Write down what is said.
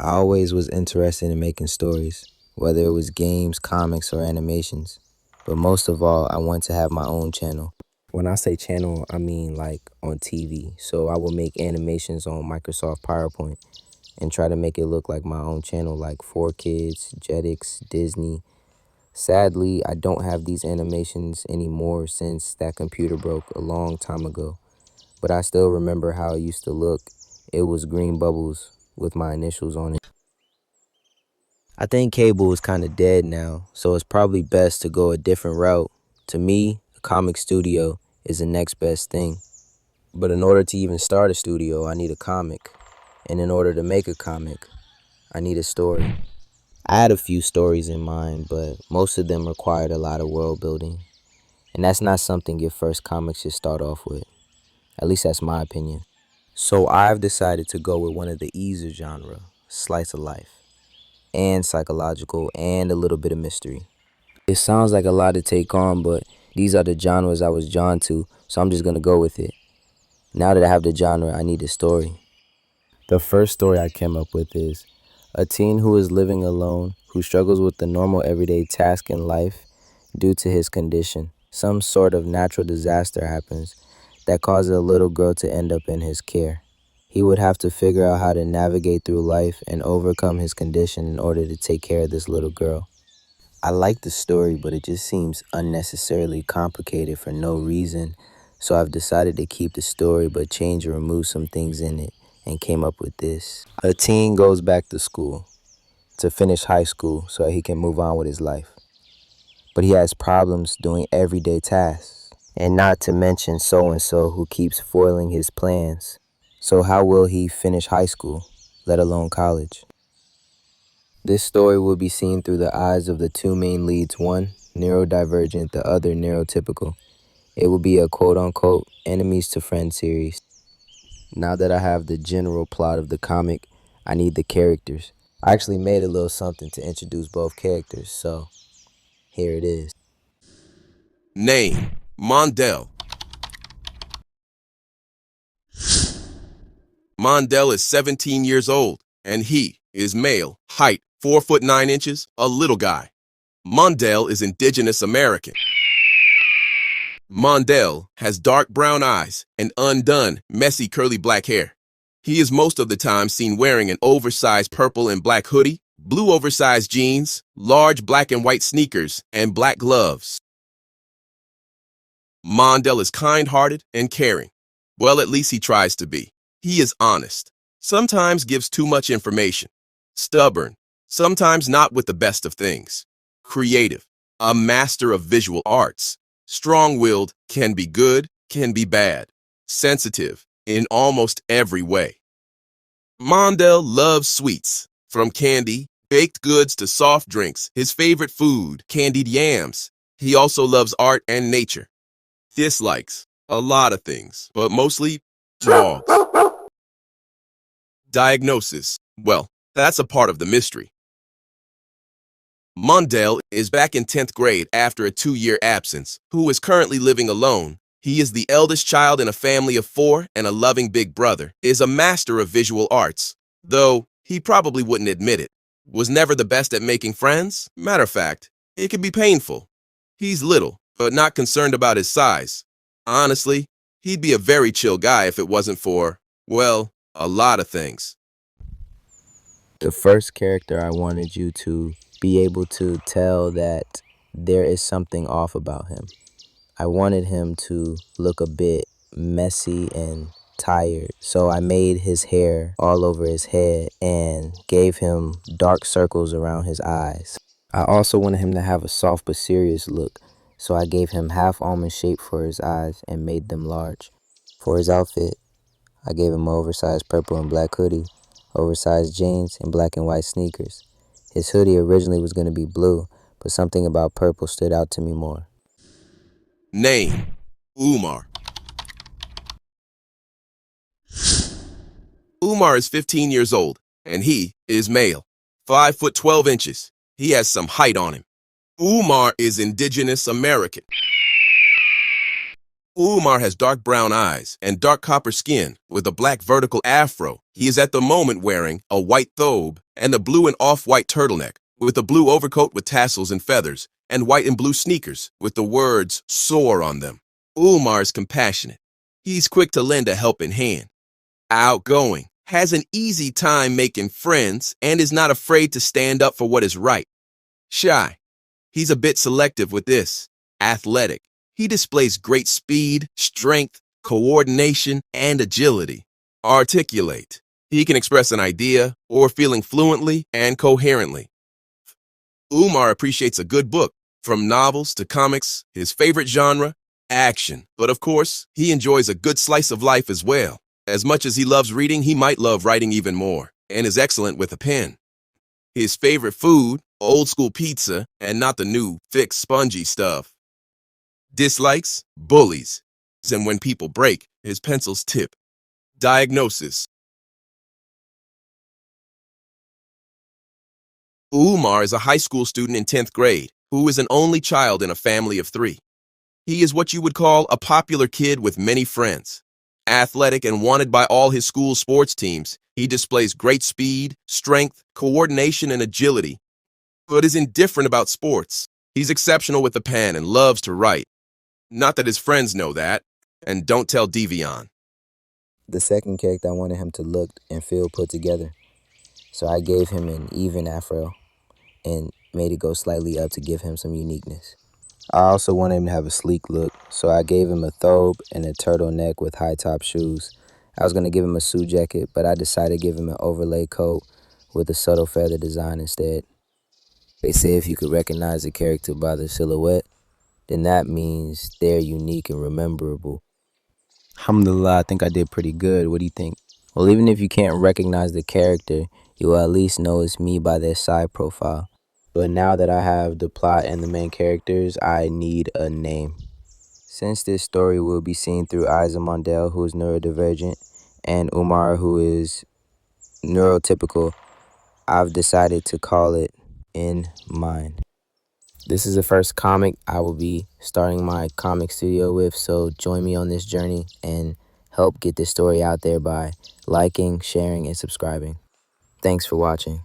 I always was interested in making stories, whether it was games, comics, or animations. But most of all, I want to have my own channel. When I say channel, I mean like on TV. So I will make animations on Microsoft PowerPoint and try to make it look like my own channel, like 4Kids, Jetix, Disney. Sadly, I don't have these animations anymore since that computer broke a long time ago. But I still remember how it used to look. It was green bubbles with my initials on it. I think cable is kind of dead now, so it's probably best to go a different route. To me, a comic studio is the next best thing. But in order to even start a studio, I need a comic. And in order to make a comic, I need a story. I had a few stories in mind, but most of them required a lot of world building. And that's not something your first comic should start off with. At least that's my opinion. So I've decided to go with one of the easier genre, slice of life, and psychological, and a little bit of mystery. It sounds like a lot to take on, but these are the genres I was drawn to, so I'm just gonna go with it. Now that I have the genre, I need a story. The first story I came up with is a teen who is living alone, who struggles with the normal everyday task in life due to his condition. Some sort of natural disaster happens that causes a little girl to end up in his care. He would have to figure out how to navigate through life and overcome his condition in order to take care of this little girl. I like the story, but it just seems unnecessarily complicated for no reason. So I've decided to keep the story but change or remove some things in it and came up with this. A teen goes back to school to finish high school so he can move on with his life. But he has problems doing everyday tasks, and not to mention so-and-so who keeps foiling his plans. So how will he finish high school, let alone college? This story will be seen through the eyes of the two main leads, one neurodivergent, the other neurotypical. It will be a quote-unquote enemies to friends series. Now that I have the general plot of the comic, I need the characters. I actually made a little something to introduce both characters, so here it is. Name, Mondell. Mondell is 17 years old, and he is male, height 4 foot 9 inches, a little guy. Mondell is indigenous American. Mondell has dark brown eyes and undone, messy curly black hair. He is most of the time seen wearing an oversized purple and black hoodie, blue oversized jeans, large black and white sneakers, and black gloves. Mondell is kind-hearted and caring. Well, at least he tries to be. He is honest, sometimes gives too much information, stubborn, sometimes not with the best of things, creative, a master of visual arts, strong-willed, can be good, can be bad, sensitive in almost every way. Mondell loves sweets, from candy, baked goods to soft drinks, his favorite food, candied yams. He also loves art and nature. Dislikes a lot of things, but mostly dogs. Diagnosis. Well, that's a part of the mystery. Mondell is back in 10th grade after a 2-year absence, who is currently living alone. He is the eldest child in a family of 4 and a loving big brother, is a master of visual arts, though he probably wouldn't admit it. Was never the best at making friends. Matter of fact, it can be painful. He's little, but not concerned about his size. Honestly, he'd be a very chill guy if it wasn't for, well, a lot of things. The first character I wanted you to be able to tell that there is something off about him. I wanted him to look a bit messy and tired, so I made his hair all over his head and gave him dark circles around his eyes. I also wanted him to have a soft but serious look, so I gave him half almond shape for his eyes and made them large. For his outfit, I gave him an oversized purple and black hoodie, oversized jeans, and black and white sneakers. His hoodie originally was going to be blue, but something about purple stood out to me more. Name, Umar. Umar is 15 years old, and he is male, 5 foot 12 inches. He has some height on him. Umar is indigenous American. Umar has dark brown eyes and dark copper skin with a black vertical afro. He is at the moment wearing a white thobe and a blue and off-white turtleneck with a blue overcoat with tassels and feathers and white and blue sneakers with the words soar on them. Umar is compassionate. He's quick to lend a helping hand. Outgoing, has an easy time making friends, and is not afraid to stand up for what is right. Shy. He's a bit selective with this. Athletic. He displays great speed, strength, coordination, and agility. Articulate. He can express an idea or feeling fluently and coherently. Umar appreciates a good book, from novels to comics, his favorite genre, action. But of course, he enjoys a good slice of life as well. As much as he loves reading, he might love writing even more, and is excellent with a pen. His favorite food, old school pizza, and not the new, thick, spongy stuff. Dislikes, bullies, and when people break, his pencils tip. Diagnosis. Umar is a high school student in 10th grade who is an only child in a family of 3. He is what you would call a popular kid with many friends. Athletic and wanted by all his school sports teams, he displays great speed, strength, coordination, and agility, but is indifferent about sports. He's exceptional with the pen and loves to write. Not that his friends know that, and don't tell Devion. The second character, I wanted him to look and feel put together. So I gave him an even afro and made it go slightly up to give him some uniqueness. I also wanted him to have a sleek look, so I gave him a thobe and a turtleneck with high top shoes. I was going to give him a suit jacket, but I decided to give him an overlay coat with a subtle feather design instead. They say if you could recognize a character by their silhouette, then that means they're unique and rememberable. Alhamdulillah, I think I did pretty good. What do you think? Well, even if you can't recognize the character, you will at least know it's me by their side profile. But now that I have the plot and the main characters, I need a name. Since this story will be seen through eyes of Mondale, who is neurodivergent, and Umar, who is neurotypical, I've decided to call it In Mind. This is the first comic I will be starting my comic studio with, so join me on this journey and help get this story out there by liking, sharing, and subscribing. Thanks for watching.